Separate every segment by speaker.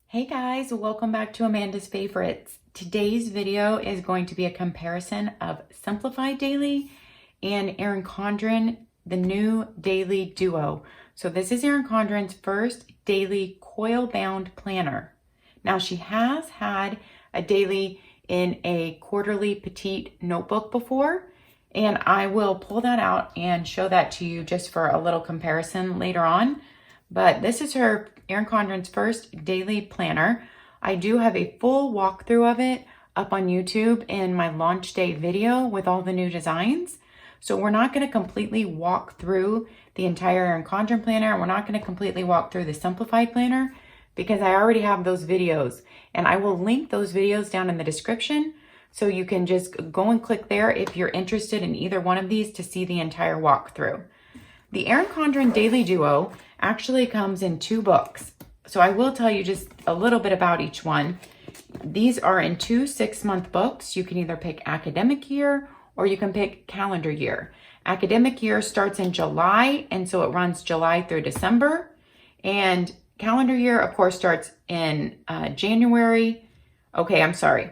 Speaker 1: Hey guys, welcome back to Amanda's Favorites. Today's video is going to be a comparison of Simplified Daily and Erin Condren, the new daily duo. So this is Erin Condren's first daily coil-bound planner. Now she has had a daily in a quarterly petite notebook before, and I will pull that out and show that to you just for a little comparison later on. But this is her Erin Condren's first daily planner. I do have a full walkthrough of it up on YouTube in my launch day video with all the new designs. So we're not going to completely walk through the entire Erin Condren planner. We're not going to completely walk through the Simplified planner because I already have those videos, and I will link those videos down in the description. So you can just go and click there if you're interested in either one of these to see the entire walkthrough. The Erin Condren Daily Duo actually comes in 2 books. So I will tell you just a little bit about each one. These are in 2 6-month books. You can either pick academic year or you can pick calendar year. Academic year starts in July, and so it runs July through December. And calendar year, of course, starts in January. Okay, I'm sorry.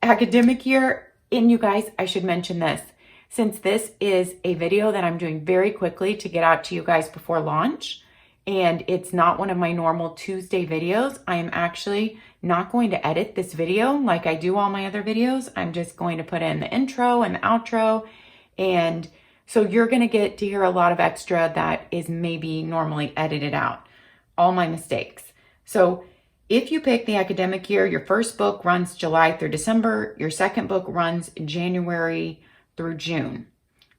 Speaker 1: Academic year, and you guys, I should mention this. Since this is a video that I'm doing very quickly to get out to you guys before launch, and it's not one of my normal Tuesday videos, I am actually not going to edit this video like I do all my other videos. I'm just going to put in the intro and the outro, and so you're going to get to hear a lot of extra that is maybe normally edited out. All my mistakes. So if you pick the academic year, your first book runs July through December, your second book runs January through June.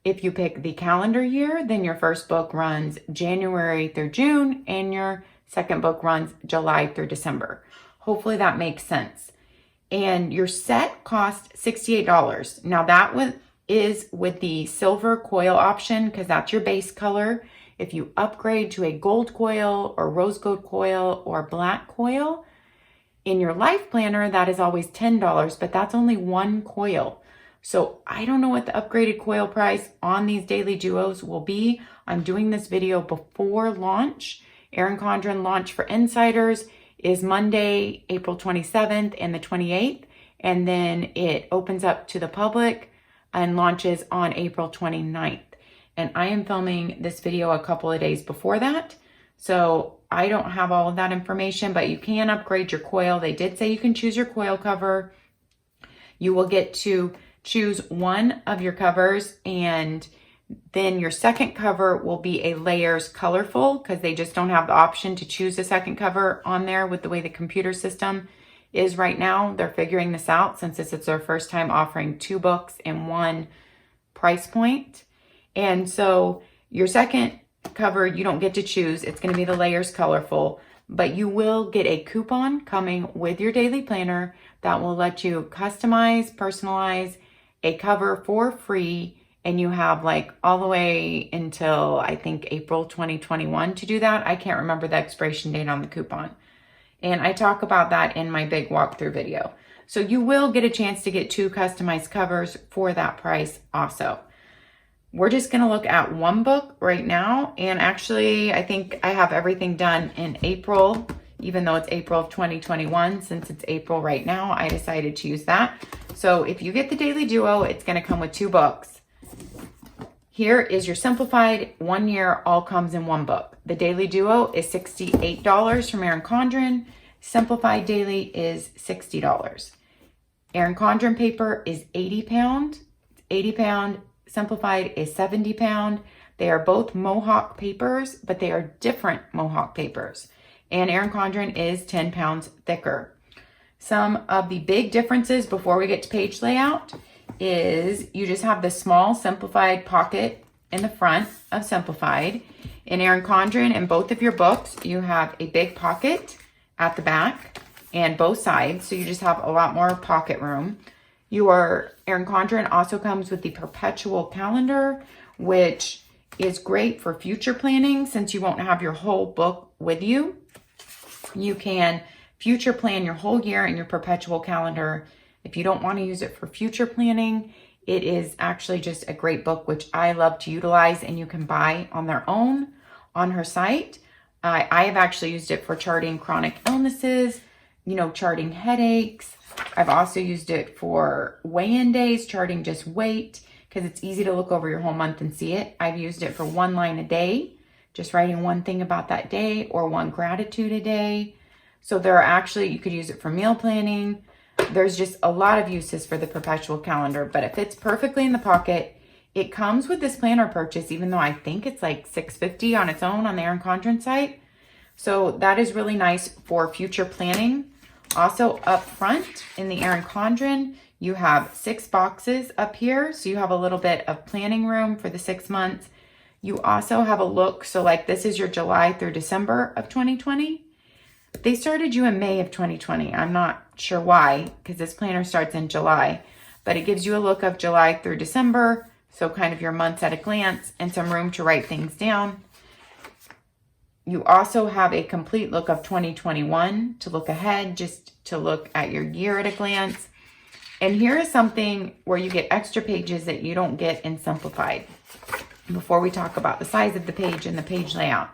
Speaker 1: If you pick the calendar year, then your first book runs January through June and your second book runs July through December. Hopefully that makes sense. And your set costs $68. Now that is with the silver coil option because that's your base color. If you upgrade to a gold coil or rose gold coil or black coil, in your life planner, that is always $10, but that's only 1 coil. So I don't know what the upgraded coil price on these daily duos will be. I'm doing this video before launch. Erin Condren launch for insiders is Monday, April 27th and the 28th. And then it opens up to the public and launches on April 29th. And I am filming this video a couple of days before that. So I don't have all of that information, but you can upgrade your coil. They did say you can choose your coil cover. You will get to choose one of your covers, and then your second cover will be a layers colorful because they just don't have the option to choose a second cover on there with the way the computer system is right now. They're figuring this out since this is their first time offering 2 books in 1 price point. And so your second cover, you don't get to choose. It's going to be the layers colorful, but you will get a coupon coming with your daily planner that will let you customize, personalize a cover for free. And you have like all the way until I think April 2021 to do that. I can't remember the expiration date on the coupon. And I talk about that in my big walkthrough video. So you will get a chance to get 2 customized covers for that price also. We're just going to look at 1 book right now. And actually, I think I have everything done in April, even though it's April of 2021. Since it's April right now, I decided to use that. So if you get the Daily Duo, it's going to come with 2 books. Here is your Simplified 1 year, all comes in 1 book. The Daily Duo is $68 from Erin Condren. Simplified Daily is $60. Erin Condren paper is 80 pound. It's 80 pound. Simplified is 70 pound. They are both Mohawk papers, but they are different Mohawk papers. And Erin Condren is 10 pounds thicker. Some of the big differences before we get to page layout is you just have the small Simplified pocket in the front of Simplified. In Erin Condren, in both of your books, you have a big pocket at the back and both sides. So you just have a lot more pocket room. Your Erin Condren also comes with the perpetual calendar, which is great for future planning since you won't have your whole book with you. You can future plan your whole year in your perpetual calendar. If you don't want to use it for future planning, it is actually just a great book, which I love to utilize, and you can buy on their own on her site. I have actually used it for charting chronic illnesses, you know, charting headaches. I've also used it for weigh-in days, charting just weight, because it's easy to look over your whole month and see it. I've used it for 1 line a day, just writing one thing about that day, or 1 gratitude a day. So there are actually, you could use it for meal planning. There's just a lot of uses for the perpetual calendar, but it fits perfectly in the pocket. It comes with this planner purchase, even though I think it's like $6.50 on its own on the Erin Condren site. So that is really nice for future planning. Also up front in the Erin Condren, you have 6 boxes up here. So you have a little bit of planning room for the 6 months. You also have a look. So like this is your July through December of 2020. They started you in May of 2020. I'm not sure why, because this planner starts in July, but it gives you a look of July through December. So kind of your months at a glance and some room to write things down. You also have a complete look of 2021 to look ahead, just to look at your year at a glance. And here is something where you get extra pages that you don't get in Simplified. Before we talk about the size of the page and the page layout.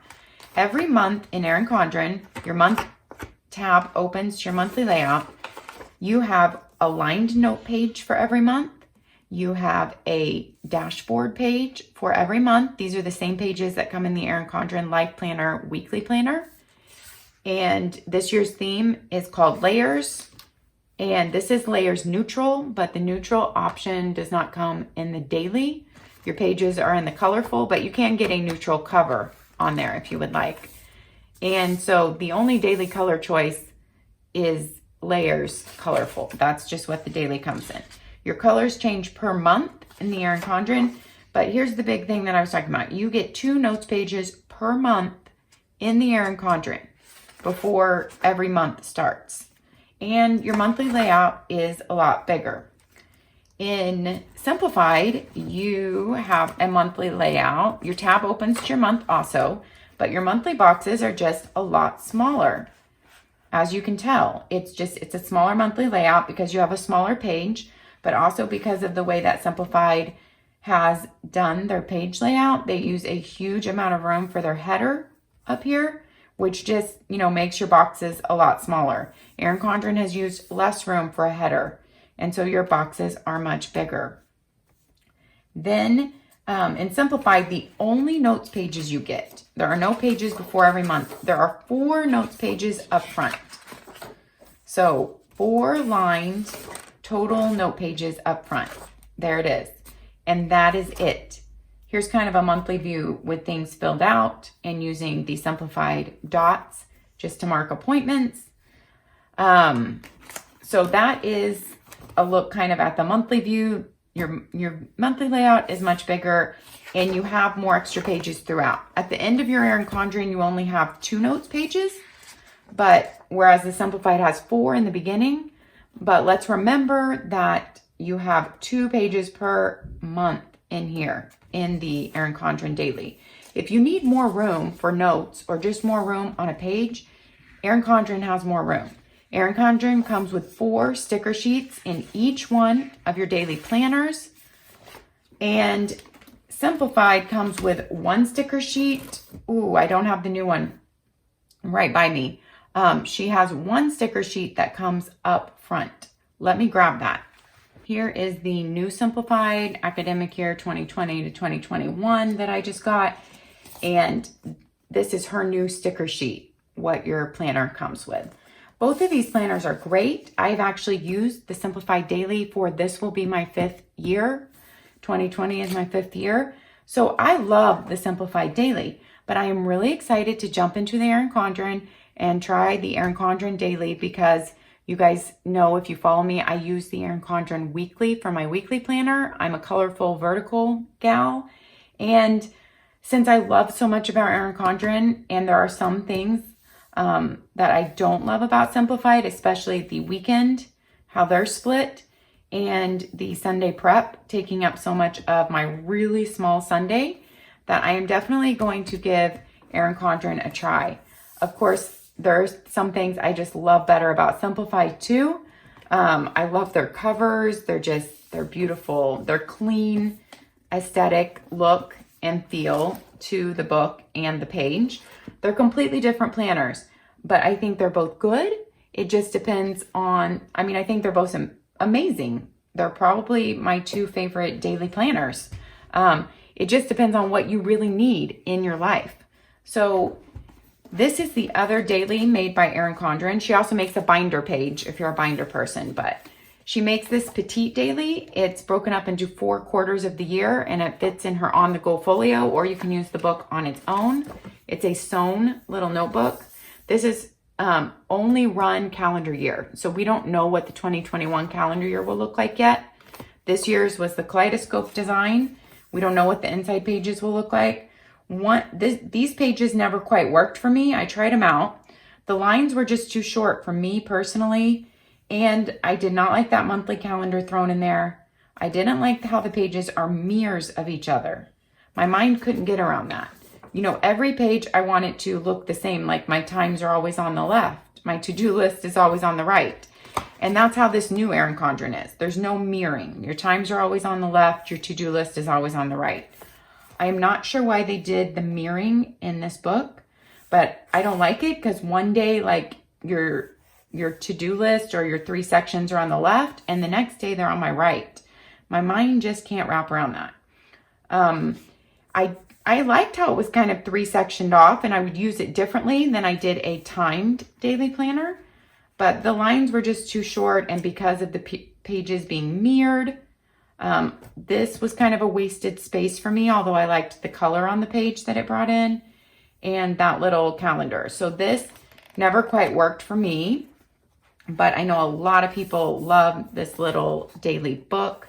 Speaker 1: Every month in Erin Condren, your month tab opens to your monthly layout. You have a lined note page for every month. You have a dashboard page for every month. These are the same pages that come in the Erin Condren Life Planner Weekly Planner. And this year's theme is called Layers. And this is Layers Neutral, but the neutral option does not come in the daily. Your pages are in the colorful, but you can get a neutral cover on there if you would like. And so the only daily color choice is Layers Colorful. That's just what the daily comes in. Your colors change per month in the Erin Condren, but here's the big thing that I was talking about. You get 2 notes pages per month in the Erin Condren before every month starts. And your monthly layout is a lot bigger. In Simplified, you have a monthly layout. Your tab opens to your month also, but your monthly boxes are just a lot smaller. As you can tell, it's a smaller monthly layout because you have a smaller page, but also because of the way that Simplified has done their page layout. They use a huge amount of room for their header up here, which just, you know, makes your boxes a lot smaller. Erin Condren has used less room for a header, and so your boxes are much bigger. Then in Simplified, the only notes pages you get, there are no pages before every month. There are 4 notes pages up front. So 4 lined total note pages up front. There it is. And that is it. Here's kind of a monthly view with things filled out and using the Simplified dots just to mark appointments. So that is a look kind of at the monthly view. Your monthly layout is much bigger and you have more extra pages throughout. At the end of your Erin Condren, you only have 2 notes pages, but whereas the Simplified has 4 in the beginning. But let's remember that you have 2 pages per month in here in the Erin Condren Daily. If you need more room for notes or just more room on a page, Erin Condren has more room. Erin Condren comes with 4 sticker sheets in each one of your daily planners. And Simplified comes with 1 sticker sheet. Ooh, I don't have the new one right by me. She has 1 sticker sheet that comes up front. Let me grab that. Here is the new Simplified academic year 2020 to 2021 that I just got. And this is her new sticker sheet, what your planner comes with. Both of these planners are great. I've actually used the Simplified Daily for this will be my 5th year. 2020 is my 5th year. So I love the Simplified Daily, but I am really excited to jump into the Erin Condren and try the Erin Condren Daily because you guys know, if you follow me, I use the Erin Condren Weekly for my weekly planner. I'm a colorful vertical gal. And since I love so much about Erin Condren, and there are some things that I don't love about Simplified, especially the weekend, how they're split, and the Sunday prep taking up so much of my really small Sunday, that I am definitely going to give Erin Condren a try. Of course, there's some things I just love better about Simplified too. I love their covers. They're beautiful. They're clean, aesthetic look and feel to the book and the page. They're completely different planners, but I think they're both good. It just depends on, I mean, I think they're both amazing. They're probably my two favorite daily planners. It just depends on what you really need in your life. So this is the other daily made by Erin Condren. She also makes a binder page if you're a binder person, but she makes this petite daily. It's broken up into 4 quarters of the year, and it fits in her on-the-go folio, or you can use the book on its own. It's a sewn little notebook. This is only run calendar year. So we don't know what the 2021 calendar year will look like yet. This year's was the kaleidoscope design. We don't know what the inside pages will look like. These pages never quite worked for me. I tried them out. The lines were just too short for me personally. And I did not like that monthly calendar thrown in there. I didn't like how the pages are mirrors of each other. My mind couldn't get around that. You know, every page I want it to look the same, like my times are always on the left. My to-do list is always on the right. And that's how this new Erin Condren is. There's no mirroring. Your times are always on the left. Your to-do list is always on the right. I am not sure why they did the mirroring in this book, but I don't like it because one day, like, your to-do list or your 3 sections are on the left, and the next day they're on my right. My mind just can't wrap around that. I liked how it was kind of 3-sectioned off, and I would use it differently than I did a timed daily planner, but the lines were just too short, and because of the pages being mirrored, this was kind of a wasted space for me, although I liked the color on the page that it brought in and that little calendar. So this never quite worked for me. But I know a lot of people love this little daily book,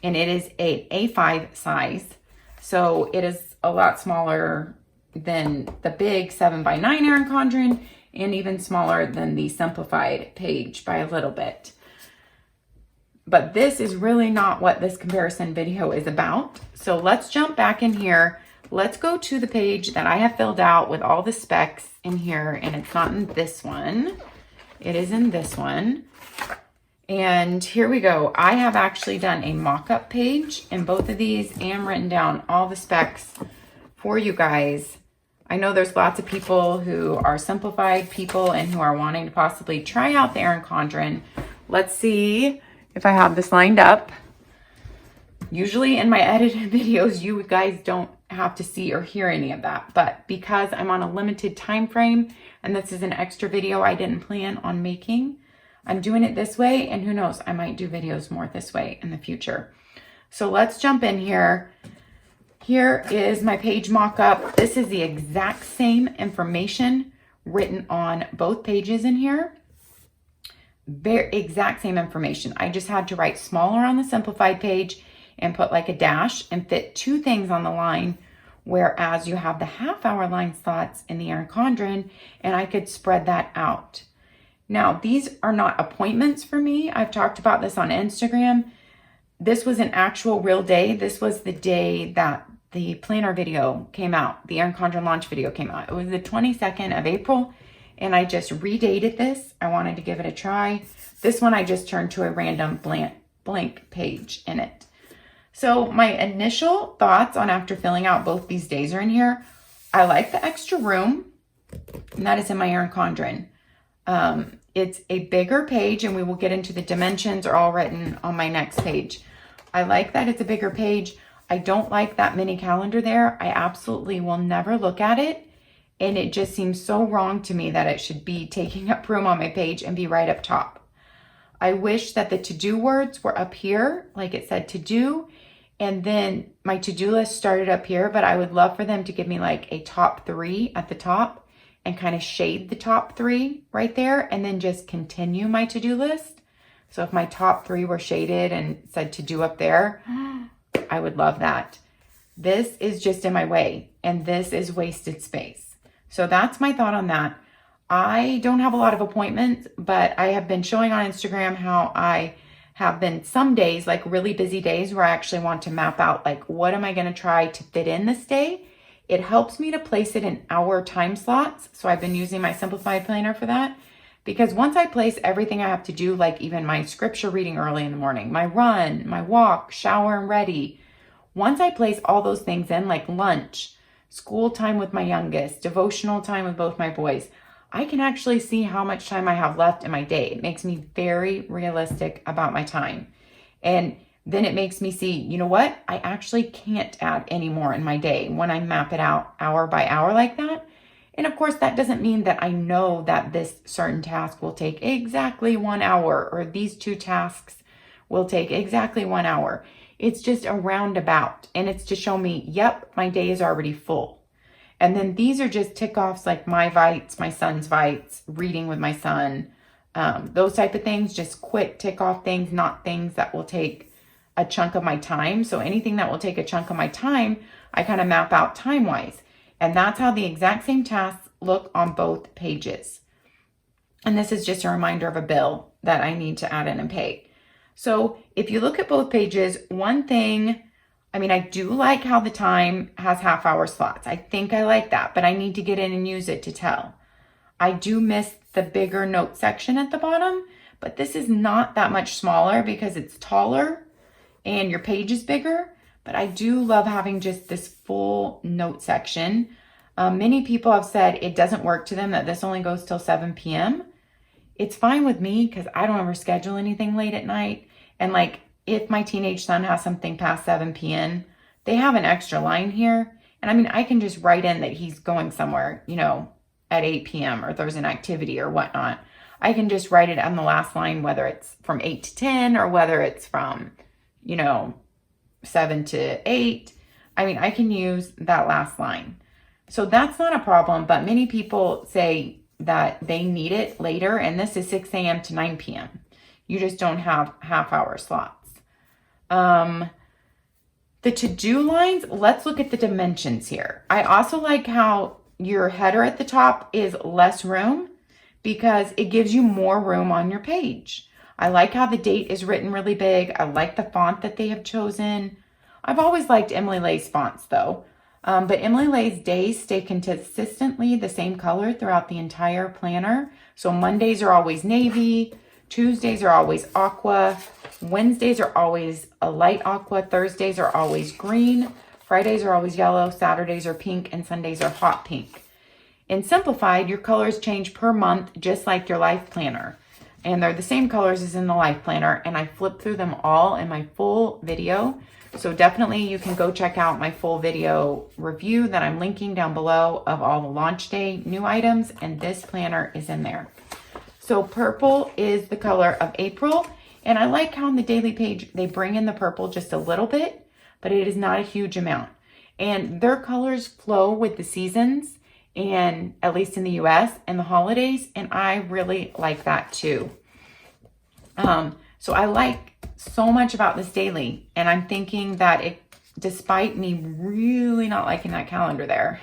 Speaker 1: and it is an A5 size. So it is a lot smaller than the big 7x9 Erin Condren, and even smaller than the Simplified page by a little bit. But this is really not what this comparison video is about. So let's jump back in here. Let's go to the page that I have filled out with all the specs in here, and it's not in this one. It is in this one. And here we go. I have actually done a mock-up page in both of these and written down all the specs for you guys. I know there's lots of people who are Simplified people and who are wanting to possibly try out the Erin Condren. Let's see if I have this lined up. Usually in my edited videos, you guys don't have to see or hear any of that, but because I'm on a limited time frame and this is an extra video I didn't plan on making, I'm doing it this way, and who knows, I might do videos more this way in the future. So let's jump in here. Here is my page mock-up. This is the exact same information written on both pages in here. Very exact same information. I just had to write smaller on the Simplified page and put like a dash and fit 2 things on the line, whereas you have the half-hour line slots in the Erin Condren, and I could spread that out. Now, these are not appointments for me. I've talked about this on Instagram. This was an actual real day. This was the day that the planner video came out, the Erin Condren launch video came out. It was the 22nd of April, and I just redated this. I wanted to give it a try. This one I just turned to a random blank page in it. So my initial thoughts on after filling out both these days are in here. I like the extra room, and that is in my Erin Condren. It's a bigger page, and we will get into the dimensions are all written on my next page. I like that it's a bigger page. I don't like that mini calendar there. I absolutely will never look at it, and it just seems so wrong to me that it should be taking up room on my page and be right up top. I wish that the to-do words were up here, like it said to do, and then my to-do list started up here, but I would love for them to give me like a top 3 at the top and kind of shade the top 3 right there, and then just continue my to-do list. So if my top 3 were shaded and said to do up there, I would love that. This is just in my way, and this is wasted space. So that's my thought on that. I don't have a lot of appointments, but I have been showing on Instagram how I have been some days, like really busy days, where I actually want to map out, like, what am I going to try to fit in this day? It helps me to place it in hour time slots. So I've been using my Simplified planner for that, because once I place everything I have to do, like even my scripture reading early in the morning, my run, my walk, shower and ready, once I place all those things in, like lunch, school time with my youngest, devotional time with both my boys, I can actually see how much time I have left in my day. It makes me very realistic about my time. And then it makes me see, you know what? I actually can't add any more in my day when I map it out hour by hour like that. And of course, that doesn't mean that I know that this certain task will take exactly 1 hour, or these 2 tasks will take exactly 1 hour. It's just a roundabout, and it's to show me, yep, my day is already full. And then these are just tick offs like my Vites, my son's Vites, reading with my son, those type of things, just quick tick off things, not things that will take a chunk of my time. So anything that will take a chunk of my time, I kind of map out time wise. And that's how the exact same tasks look on both pages. And this is just a reminder of a bill that I need to add in and pay. So if you look at both pages, one thing, I mean, I do like how the time has half-hour slots. I think I like that, but I need to get in and use it to tell. I do miss the bigger note section at the bottom, but this is not that much smaller because it's taller and your page is bigger. But I do love having just this full note section. Many people have said it doesn't work to them, that this only goes till 7 p.m. It's fine with me because I don't ever schedule anything late at night. And like, if my teenage son has something past 7 p.m., they have an extra line here. And I mean, I can just write in that he's going somewhere, you know, at 8 p.m. or there's an activity or whatnot. I can just write it on the last line, whether it's from 8 to 10 or whether it's from, you know, 7 to 8. I mean, I can use that last line. So that's not a problem, but many people say that they need it later, and this is 6 a.m. to 9 p.m. You just don't have half-hour slots. The to-do lines, let's look at the dimensions here. I also like how your header at the top is less room because it gives you more room on your page. I like how the date is written really big. I like the font that they have chosen. I've always liked Emily Lay's fonts though. But Emily Lay's days stay consistently the same color throughout the entire planner. So Mondays are always navy, Tuesdays are always aqua, Wednesdays are always a light aqua, Thursdays are always green, Fridays are always yellow, Saturdays are pink, and Sundays are hot pink. In Simplified, your colors change per month, just like your life planner. And they're the same colors as in the life planner, and I flip through them all in my full video. So definitely you can go check out my full video review that I'm linking down below of all the launch day new items, and this planner is in there. So purple is the color of April, and I like how on the daily page they bring in the purple just a little bit, but it is not a huge amount. And their colors flow with the seasons, and at least in the US, and the holidays, and I really like that too. So I like so much about this daily, and I'm thinking that it, despite me really not liking that calendar there,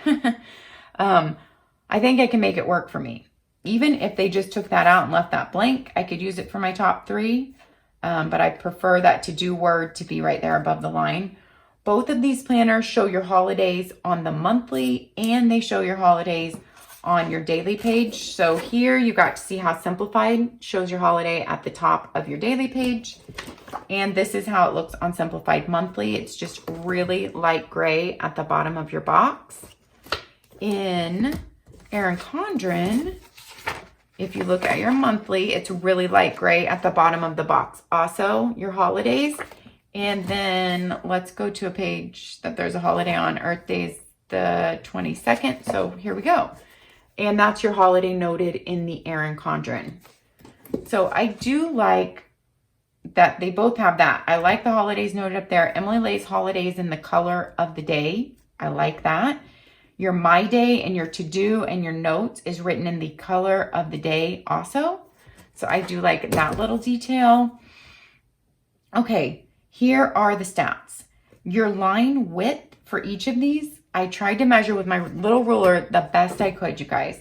Speaker 1: I think I can make it work for me. Even if they just took that out and left that blank, I could use it for my top 3, but I prefer that to-do word to be right there above the line. Both of these planners show your holidays on the monthly, and they show your holidays on your daily page. So here you got to see how Simplified shows your holiday at the top of your daily page. And this is how it looks on Simplified monthly. It's just really light gray at the bottom of your box. In Erin Condren, if you look at your monthly, it's really light gray at the bottom of the box. Also, your holidays. And then let's go to a page that there's a holiday on. Earth Day's the 22nd. So here we go. And that's your holiday noted in the Erin Condren. So I do like that they both have that. I like the holidays noted up there. Emily Lay's holidays in the color of the day. I like that. Your My Day and your to-do and your notes is written in the color of the day also. So I do like that little detail. Okay, here are the stats. Your line width for each of these, I tried to measure with my little ruler the best I could, you guys.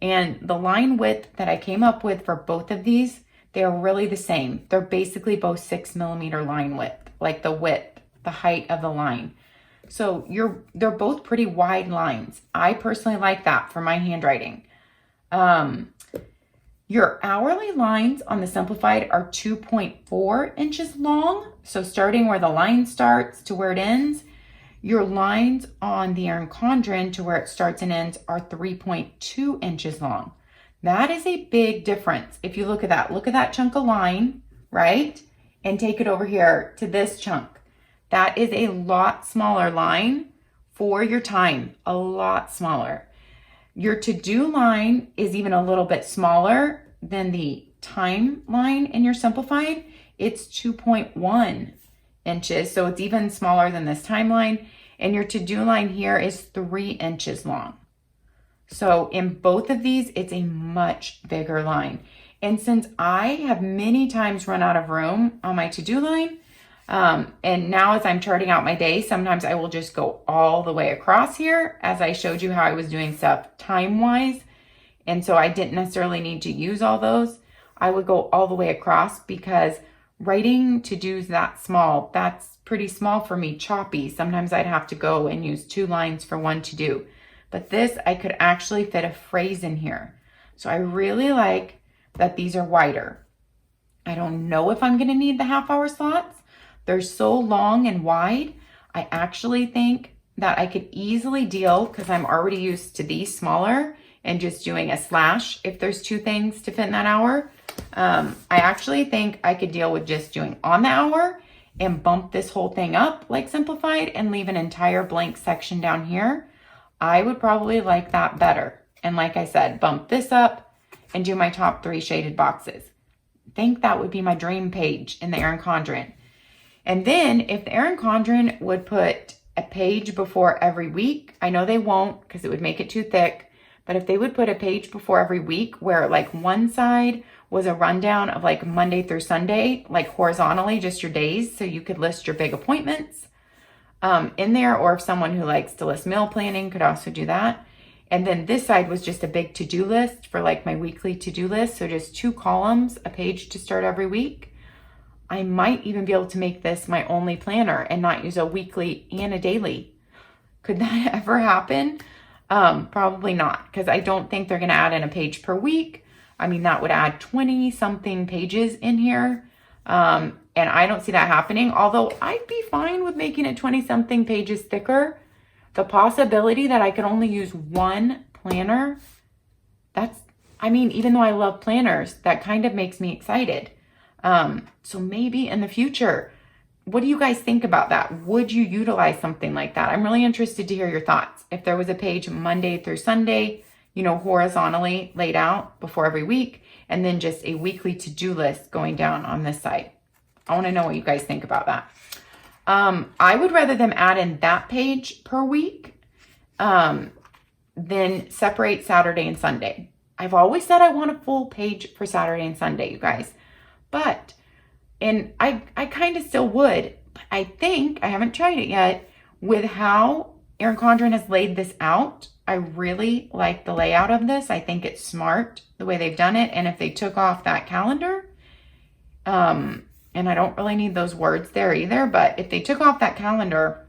Speaker 1: And the line width that I came up with for both of these, they are really the same. They're basically both 6mm line width, like the width, the height of the line. So they're both pretty wide lines. I personally like that for my handwriting. Your hourly lines on the Simplified are 2.4 inches long. So starting where the line starts to where it ends. Your lines on the Erin Condren to where it starts and ends are 3.2 inches long. That is a big difference. If you look at that chunk of line, right? And take it over here to this chunk. That is a lot smaller line for your time, a lot smaller. Your to-do line is even a little bit smaller than the time line in your Simplified. It's 2.1 inches, so it's even smaller than this timeline. And your to-do line here is 3 inches long. So in both of these, it's a much bigger line. And since I have many times run out of room on my to-do line, and now as I'm charting out my day, sometimes I will just go all the way across here, as I showed you how I was doing stuff time-wise. And so I didn't necessarily need to use all those. I would go all the way across because writing to-dos that small, that's pretty small for me, choppy. Sometimes I'd have to go and use 2 lines for one to-do. But this, I could actually fit a phrase in here. So I really like that these are wider. I don't know if I'm going to need the half-hour slots. They're so long and wide. I actually think that I could easily deal, because I'm already used to these smaller, and just doing a slash if there's 2 things to fit in that hour. I actually think I could deal with just doing on the hour and bump this whole thing up like Simplified and leave an entire blank section down here. I would probably like that better. And like I said, bump this up and do my top 3 shaded boxes. I think that would be my dream page in the Erin Condren. And then if the Erin Condren would put a page before every week, I know they won't because it would make it too thick, but if they would put a page before every week where like one side was a rundown of like Monday through Sunday, like horizontally, just your days, so you could list your big appointments in there, or if someone who likes to list meal planning could also do that. And then this side was just a big to-do list for like my weekly to-do list. So just 2 columns, a page to start every week. I might even be able to make this my only planner and not use a weekly and a daily. Could that ever happen? Probably not, because I don't think they're going to add in a page per week. I mean, that would add 20 something pages in here. And I don't see that happening, although I'd be fine with making it 20 something pages thicker. The possibility that I could only use 1 planner, even though I love planners, that kind of makes me excited. So maybe in the future, what do you guys think about that? Would you utilize something like that? I'm really interested to hear your thoughts. If there was a page Monday through Sunday, horizontally laid out before every week, and then just a weekly to-do list going down on this side. I want to know what you guys think about that. I would rather them add in that page per week than separate Saturday and Sunday. I've always said I want a full page for Saturday and Sunday, you guys. And I kind of still would, but I think, I haven't tried it yet, with how Erin Condren has laid this out, I really like the layout of this. I think it's smart the way they've done it. And if they took off that calendar, and I don't really need those words there either, but if they took off that calendar,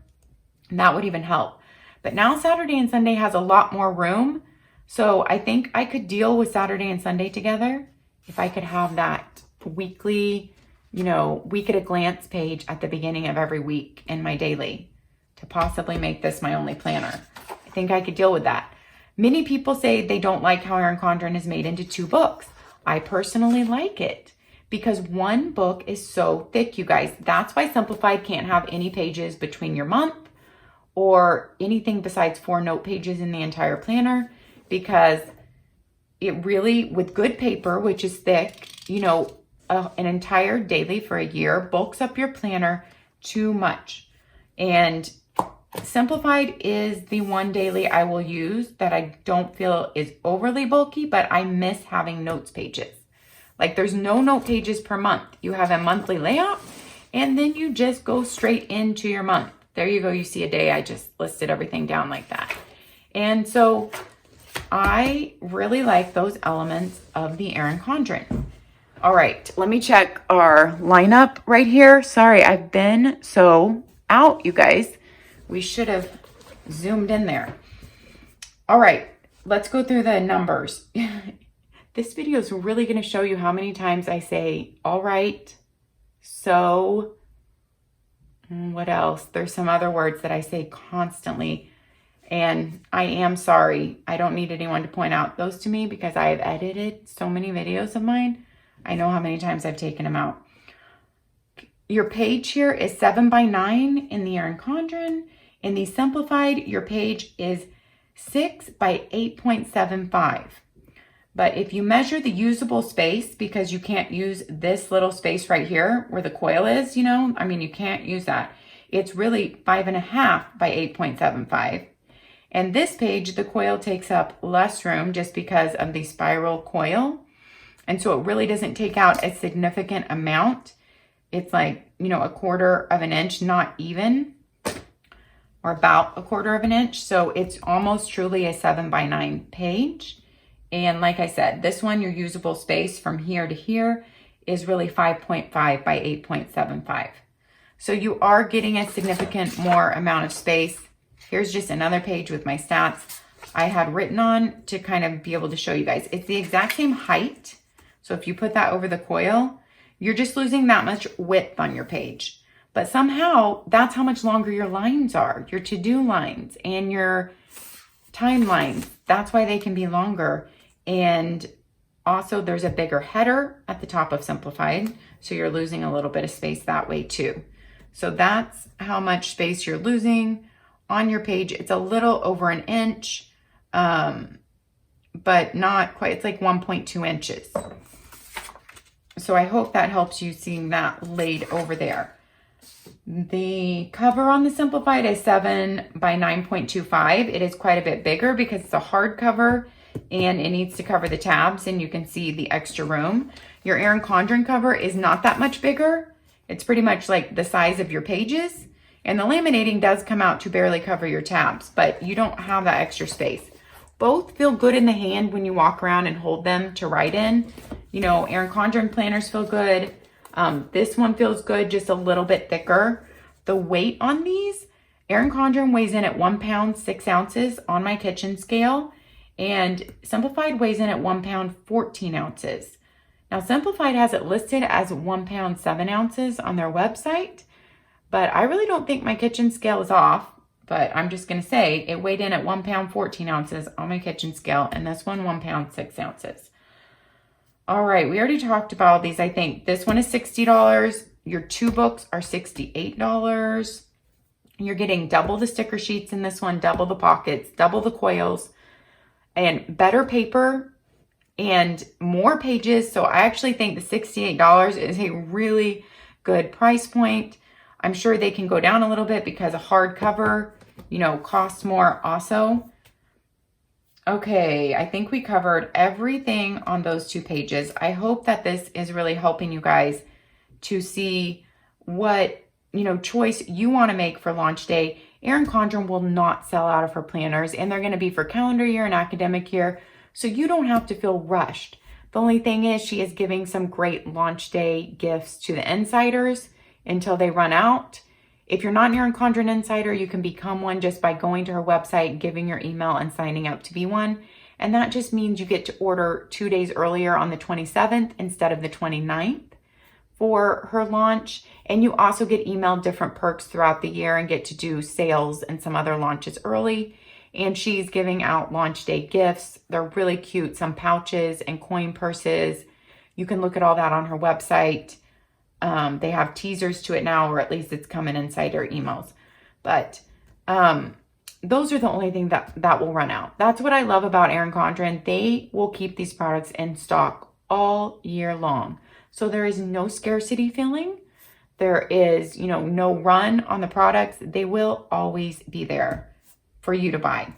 Speaker 1: that would even help. But now Saturday and Sunday has a lot more room. So I think I could deal with Saturday and Sunday together if I could have that weekly, week at a glance page at the beginning of every week in my daily to possibly make this my only planner. I think I could deal with that. Many people say they don't like how Erin Condren is made into 2 books. I personally like it because 1 book is so thick, you guys. That's why Simplified can't have any pages between your month or anything besides 4 note pages in the entire planner, because it really, with good paper, which is thick, an entire daily for a year bulks up your planner too much. And Simplified is the one daily I will use that I don't feel is overly bulky, but I miss having notes pages. Like there's no note pages per month. You have a monthly layout and then you just go straight into your month. There you go. You see a day. I just listed everything down like that. And so I really like those elements of the Erin Condren. All right, let me check our lineup right here. Sorry, I've been so out, you guys. We should have zoomed in there. All right, let's go through the numbers. This video is really going to show you how many times I say, all right, so, what else? There's some other words that I say constantly. And I am sorry. I don't need anyone to point out those to me because I have edited so many videos of mine. I know how many times I've taken them out. Your page here is 7 by 9 in the Erin Condren. In the Simplified, your page is 6 by 8.75. But if you measure the usable space, because you can't use this little space right here where the coil is, you know, I mean, you can't use that. It's really 5.5 by 8.75. And this page, the coil takes up less room just because of the spiral coil. And so it really doesn't take out a significant amount. It's like, you know, 1/4 of an inch, not even, or about 1/4 of an inch. So it's almost truly a 7 by 9 page. And like I said, this one, your usable space from here to here is really 5.5 by 8.75. So you are getting a significant more amount of space. Here's just another page with my stats I had written on to kind of be able to show you guys. It's the exact same height. So if you put that over the coil, you're just losing that much width on your page. But somehow that's how much longer your lines are, your to-do lines and your timelines. That's why they can be longer. And also there's a bigger header at the top of Simplified. So you're losing a little bit of space that way too. So that's how much space you're losing on your page. It's a little over an inch, but not quite. It's like 1.2 inches. So I hope that helps you seeing that laid over there. The cover on the Simplified is 7 by 9.25. It is quite a bit bigger because it's a hardcover and it needs to cover the tabs, and you can see the extra room. Your Erin Condren cover is not that much bigger. It's pretty much like the size of your pages, and the laminating does come out to barely cover your tabs, but you don't have that extra space. Both feel good in the hand when you walk around and hold them to write in. You know, Erin Condren planners feel good. This one feels good, just a little bit thicker. The weight on these, Erin Condren weighs in at 1 pound, 6 ounces on my kitchen scale, and Simplified weighs in at 1 pound, 14 ounces. Now, Simplified has it listed as 1 pound, 7 ounces on their website, but I really don't think my kitchen scale is off. But I'm just going to say it weighed in at 1 pound, 14 ounces on my kitchen scale, and this one, 1 pound, 6 ounces. All right, we already talked about these. I think this one is $60. Your 2 books are $68. You're getting double the sticker sheets in this one, double the pockets, double the coils, and better paper and more pages. So I actually think the $68 is a really good price point. I'm sure they can go down a little bit because a hardcover, you know, costs more also. Okay, I think we covered everything on those 2 pages. I hope that this is really helping you guys to see what, you know, choice you want to make for launch day. Erin Condren will not sell out of her planners, and they're going to be for calendar year and academic year, so you don't have to feel rushed. The only thing is she is giving some great launch day gifts to the insiders until they run out. If you're not an Erin Condren insider, you can become one just by going to her website, giving your email, and signing up to be one. And that just means you get to order 2 days earlier on the 27th instead of the 29th for her launch. And you also get emailed different perks throughout the year and get to do sales and some other launches early. And she's giving out launch day gifts. They're really cute, some pouches and coin purses. You can look at all that on her website. They have teasers to it now, or at least it's coming insider emails. But those are the only thing that will run out. That's what I love about Erin Condren. They will keep these products in stock all year long. So there is no scarcity feeling. There is, you know, no run on the products. They will always be there for you to buy.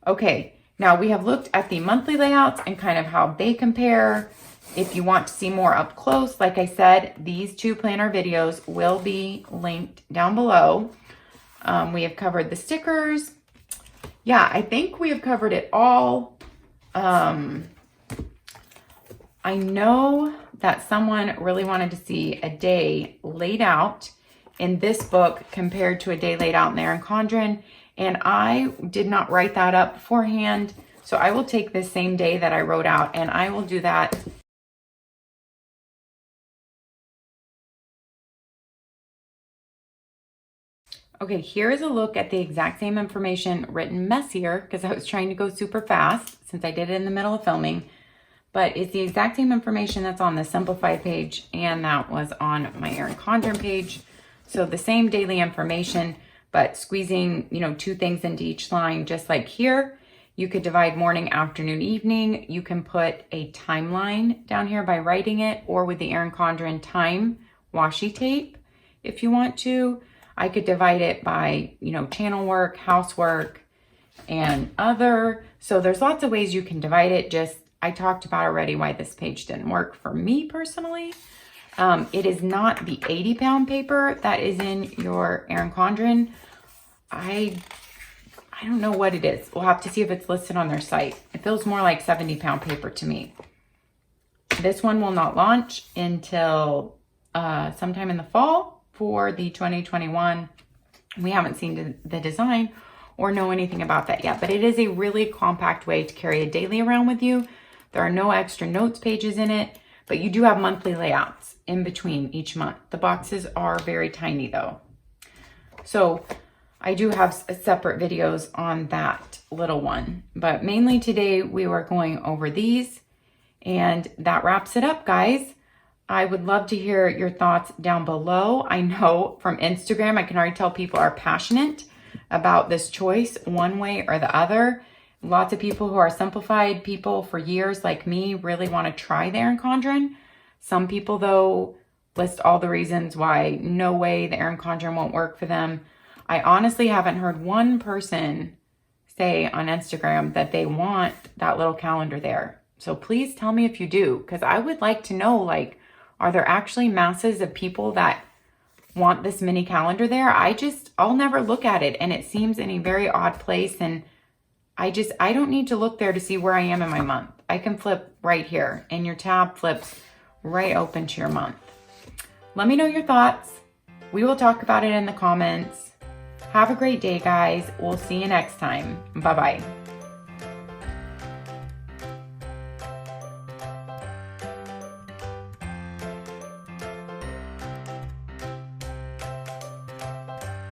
Speaker 1: Okay, now we have looked at the monthly layouts and kind of how they compare. If you want to see more up close, like I said, these 2 planner videos will be linked down below. We have covered the stickers. Yeah, I think we have covered it all. I know that someone really wanted to see a day laid out in this book compared to a day laid out in Erin Condren, and I did not write that up beforehand. So I will take this same day that I wrote out, and I will do that Okay, here is a look at the exact same information written messier because I was trying to go super fast since I did it in the middle of filming. But it's the exact same information that's on the Simplified page and that was on my Erin Condren page. So the same daily information, but squeezing, you know, 2 things into each line, just like here. You could divide morning, afternoon, evening. You can put a timeline down here by writing it, or with the Erin Condren time washi tape if you want to. I could divide it by, you know, channel work, housework, and other. So there's lots of ways you can divide it. Just, I talked about already why this page didn't work for me personally. It is not the 80-pound paper that is in your Erin Condren. I don't know what it is. We'll have to see if it's listed on their site. It feels more like 70-pound paper to me. This one will not launch until sometime in the fall for the 2021. We haven't seen the design or know anything about that yet, but it is a really compact way to carry a daily around with you. There are no extra notes pages in it, but you do have monthly layouts in between each month. The boxes are very tiny though. So I do have separate videos on that little one, but mainly today we were going over these, and that wraps it up, guys. I would love to hear your thoughts down below. I know from Instagram, I can already tell people are passionate about this choice one way or the other. Lots of people who are Simplified people for years, like me, really want to try the Erin Condren. Some people, though, list all the reasons why no way the Erin Condren won't work for them. I honestly haven't heard one person say on Instagram that they want that little calendar there. So please tell me if you do, because I would like to know, like, are there actually masses of people that want this mini calendar there? I'll never look at it, and it seems in a very odd place, and I don't need to look there to see where I am in my month. I can flip right here, and your tab flips right open to your month. Let me know your thoughts. We will talk about it in the comments. Have a great day, guys. We'll see you next time. Bye-bye.